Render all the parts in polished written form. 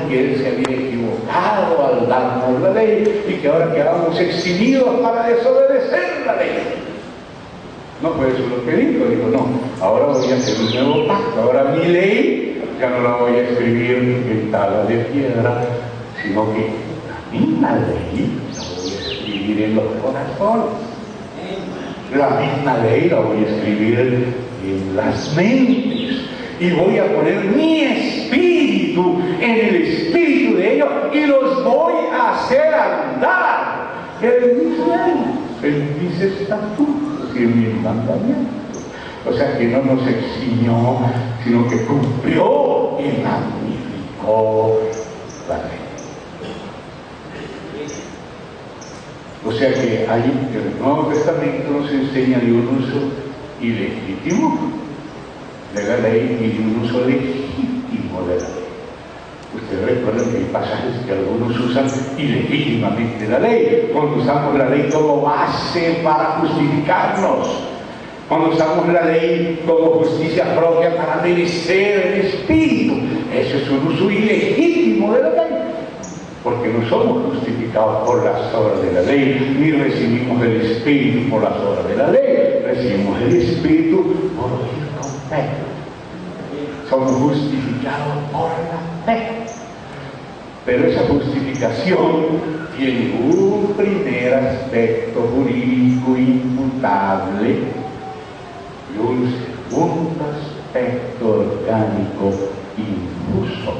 que él se había equivocado al darnos la ley y que ahora quedamos eximidos para desobedecer la ley. No fue eso lo que dijo, no, ahora voy a hacer un nuevo pacto, ahora mi ley ya no la voy a escribir en tabla de piedra, sino que la misma ley la voy a escribir en los corazones. La misma ley la voy a escribir en las mentes y voy a poner mi espíritu en el espíritu de ellos y los voy a hacer andar. Él dice estatutos y mis mandamientos. O sea que no nos eximió, sino que cumplió y magnificó la ley. O sea que el Nuevo Testamento nos enseña de un uso ilegítimo de la ley y de un uso legítimo de la ley. Ustedes recuerdan que hay pasajes que algunos usan ilegítimamente la ley, cuando usamos la ley como base para justificarnos, cuando usamos la ley como justicia propia para merecer el Espíritu. Eso es un uso ilegítimo de la ley, porque no somos justificados por las obras de la ley, ni recibimos el Espíritu por las obras de la ley, recibimos el Espíritu por oír con fe. Somos justificados por la fe. Pero esa justificación tiene un primer aspecto jurídico imputable y un segundo aspecto orgánico infuso.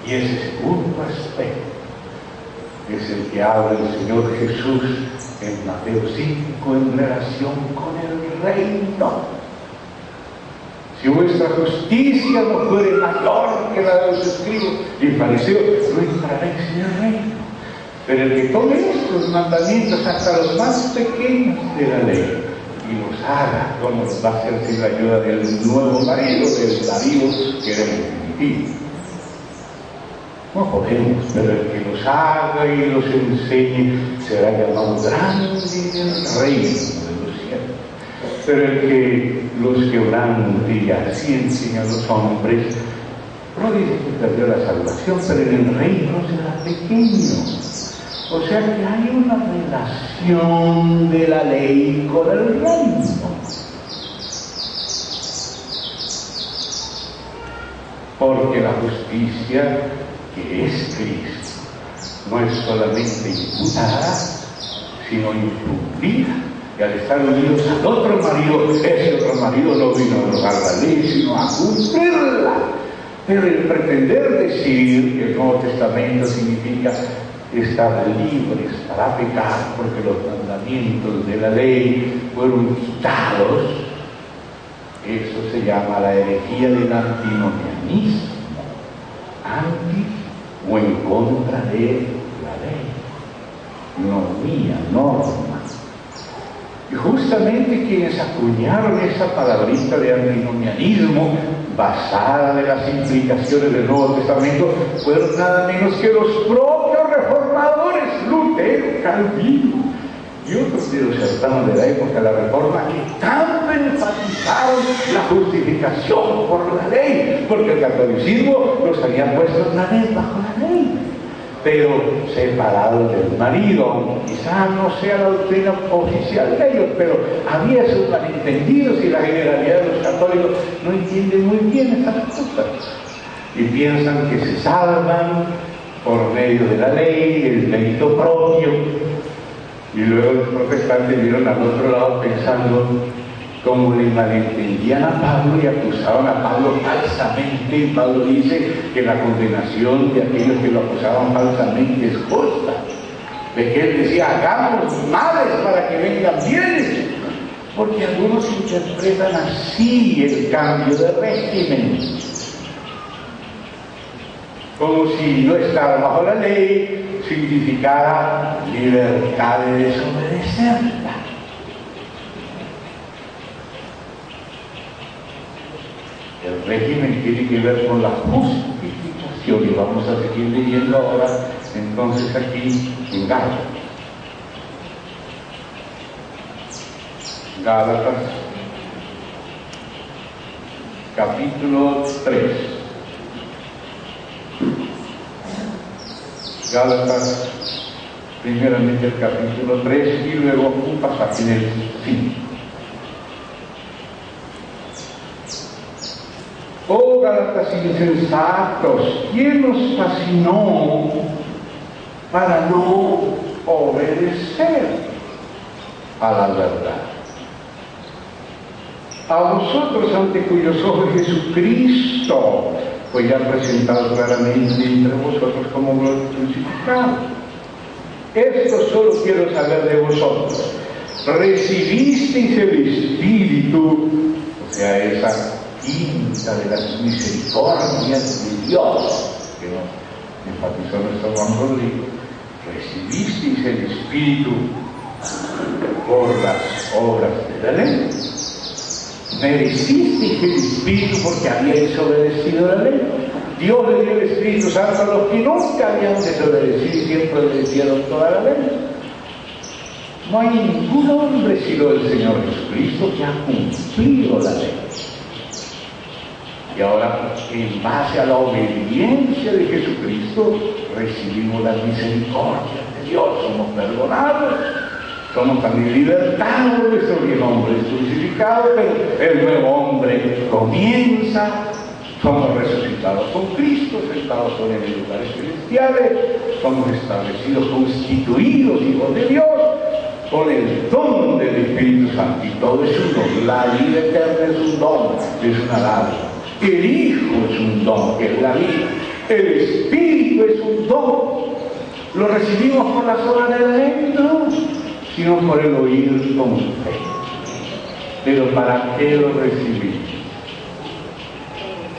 Y ese segundo aspecto es el que habla el Señor Jesús en Mateo 5 en relación con el reino. Si vuestra justicia no fuere mayor que la de los escribas y fariseos, no entraréis en el reino. Pero el que tome estos mandamientos hasta los más pequeños de la ley y los haga, como los va a hacer sin la ayuda del nuevo marido, del marido que era definitivo. No podemos, pero el que los haga y los enseñe será llamado grande en el reino de los cielos. Pero el que los quebrante y así enseña a los hombres, no dice que perdió la salvación, pero en el reino será pequeño. O sea que hay una relación de la ley con el reino. Porque la justicia que es Cristo no es solamente imputada, sino infundida. Y al estar unidos al otro marido, ese otro marido no vino a abrogar la ley, sino a cumplirla. Pero el pretender decir que el Nuevo Testamento significa estar libres para pecar, porque los mandamientos de la ley fueron quitados, eso se llama la herejía del antinomianismo, anti o en contra de la ley, nomía, norma. Y justamente quienes acuñaron esa palabrita de antinomianismo basada de las implicaciones del Nuevo Testamento fueron nada menos que los propios reformadores, Lutero, Calvino y otros de los hermanos de la época de la Reforma, que tanto enfatizaron la justificación por la ley, porque el catolicismo los había puesto otra vez bajo la ley, pero separados del marido, aunque quizá no sea la doctrina oficial de ellos, pero había esos malentendidos y la generalidad de los católicos no entienden muy bien estas cosas y piensan que se salvan por medio de la ley, el mérito propio, y luego los protestantes vieron al otro lado pensando como le malentendían a Pablo y acusaban a Pablo falsamente. Y Pablo dice que la condenación de aquellos que lo acusaban falsamente es justa, de que él decía hagamos males para que vengan bienes, porque algunos interpretan así el cambio de régimen, como si no estar bajo la ley significara libertad de desobedecerla. El régimen tiene que ver con la justificación, y vamos a seguir leyendo ahora entonces aquí en Gálatas. capítulo 3. Gálatas, primeramente el capítulo 3 y luego un pasaje en el 5. Oh Gálatas insensatos, ¿quién nos fascinó para no obedecer a la verdad? A vosotros, ante cuyos ojos Jesucristo fue ya presentado claramente entre vosotros como crucificado. Esto solo quiero saber de vosotros. ¿Recibisteis el Espíritu? O sea, esa quinta de las misericordias de Dios, que nos enfatizó nuestro Juan Rodrigo. ¿Recibisteis el Espíritu por las obras de la ley? ¿Merecisteis el Espíritu porque habíais obedecido la ley? Dios le dio el Espíritu Santo a los que nunca habían desobedecido y siempre obedecieron toda la ley. No hay ningún hombre sino el Señor Jesucristo que ha cumplido la ley. Y ahora, en base a la obediencia de Jesucristo, recibimos las misericordias de Dios, somos perdonados, somos también libertados, nuestro viejo hombre es crucificado, pero el nuevo hombre comienza, somos resucitados con Cristo, sentados con Él en lugares celestiales, somos establecidos, constituidos hijos de Dios, con el don del Espíritu Santo, y todo es un don. La vida eterna es un don, es una dádiva. El Hijo es un don, que es la vida. El Espíritu es un don. ¿Lo recibimos por las obras de la ley? No, sino por el oír con fe. Pero ¿para qué lo recibimos?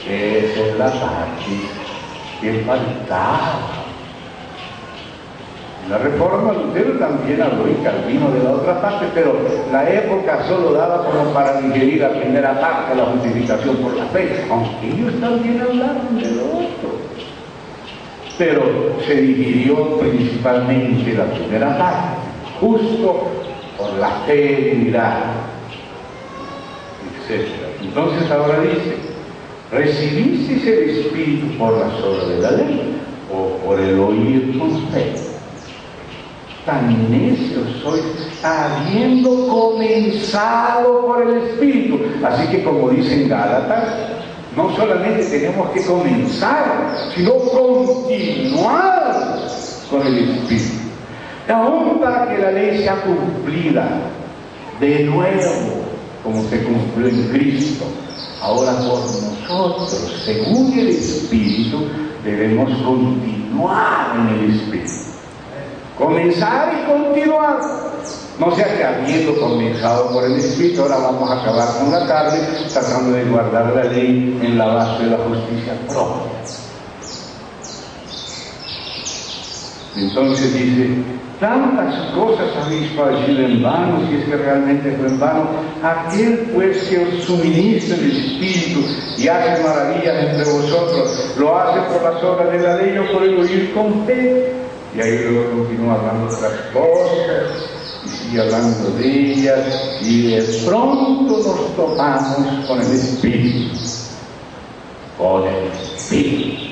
Esa es la parte que faltaba. En la Reforma Lutero también habló y Calvino de la otra parte, pero la época solo daba como para digerir la primera parte, la justificación por la fe, aunque ellos también hablaron de lo otro. Pero se digirió principalmente la primera parte, justo por la fidelidad, etc. Entonces ahora dice, ¿recibisteis el Espíritu por las obras de la ley o por el oír con fe? Tan necios sois, habiendo comenzado por el Espíritu. Así que, como dicen Gálatas, no solamente tenemos que comenzar, sino continuar con el Espíritu. Aún para que la ley sea cumplida de nuevo, como se cumplió en Cristo, ahora por nosotros, según el Espíritu, debemos continuar en el Espíritu. Comenzar y continuar. No sea que habiendo comenzado por el Espíritu, ahora vamos a acabar con la carne, tratando de guardar la ley en la base de la justicia propia. Entonces dice, tantas cosas habéis padecido en vano, si es que realmente fue en vano. Aquel pues que os suministra el Espíritu y hace maravillas entre vosotros, ¿lo hace por las obras de la ley o por el oír con fe? Y ahí luego continúa hablando de otras cosas, y sigue hablando de ellas, y de pronto nos topamos con el Espíritu. Con el Espíritu.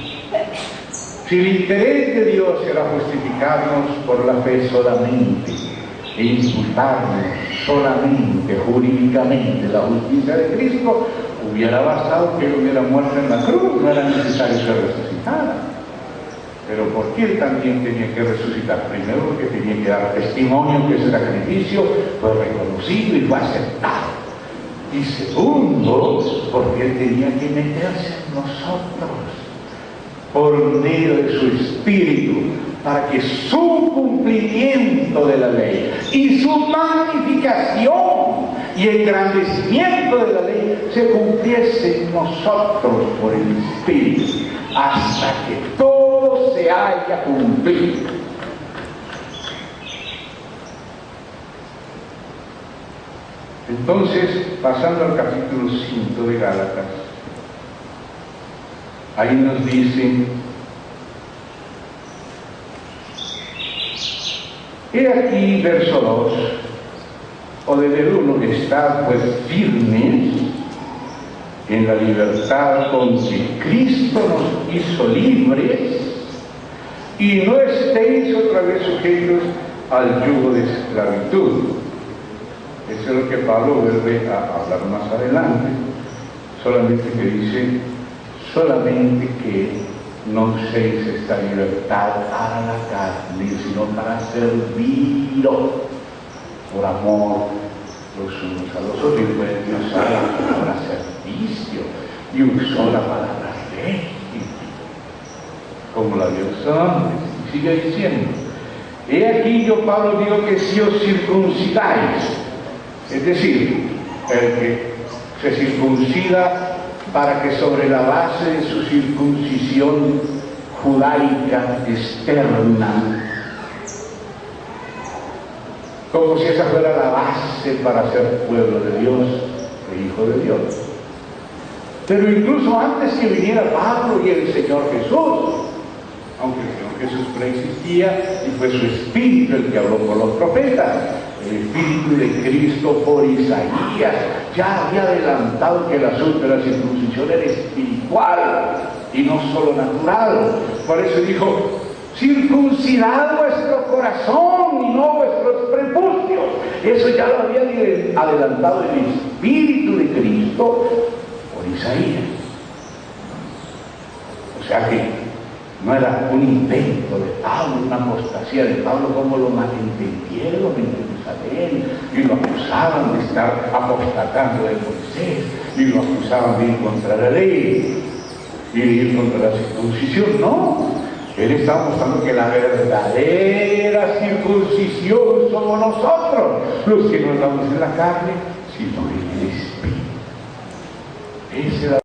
Si el interés de Dios era justificarnos por la fe solamente, e imputarnos solamente, jurídicamente, la justicia de Cristo, hubiera bastado que Él hubiera muerto en la cruz, no era necesario que resucitara. Pero ¿por qué Él también tenía que resucitar? Primero, porque tenía que dar testimonio que ese sacrificio fue reconocido y fue aceptado. Y segundo, porque Él tenía que meterse en nosotros por medio de su Espíritu, para que su cumplimiento de la ley y su magnificación y engrandecimiento de la ley se cumpliese en nosotros por el Espíritu, hasta que todo se haya cumplido. Entonces, pasando al capítulo 5 de Gálatas, ahí nos dicen, he aquí, verso 2, o desde el 1, estad pues firmes, en la libertad con que Cristo nos hizo libres, y no estéis otra vez sujetos al yugo de esclavitud. Eso es lo que Pablo vuelve a hablar más adelante, solamente que dice, solamente que no uséis esta libertad para la carne, sino para serviros por amor los unos a los otros. Y pueden usar la palabra servicio, y usó la palabra régimen, como la de los hombres, y sigue diciendo, he aquí yo, Pablo, digo que si os circuncidáis, es decir, el que se circuncida para que sobre la base de su circuncisión judaica externa, como si esa fuera la base para ser pueblo de Dios e hijo de Dios. Pero incluso antes que viniera Pablo y el Señor Jesús, aunque el Señor Jesús preexistía y fue su espíritu el que habló con los profetas, el espíritu de Cristo por Isaías ya había adelantado que el asunto de la circuncisión era espiritual y no solo natural. Por eso dijo, circuncidad vuestro corazón y no vuestros prepucios. Eso ya lo había adelantado el espíritu de Cristo por Isaías. O sea que no era un invento de Pablo, una apostasía de Pablo, como lo malentendieron en Jerusalén, y lo acusaban de estar apostatando de Moisés, y lo acusaban de ir contra la ley, y de ir contra la circuncisión. No, él está mostrando que la verdadera circuncisión somos nosotros, los que no andamos en la carne, sino en el Espíritu. Esa es la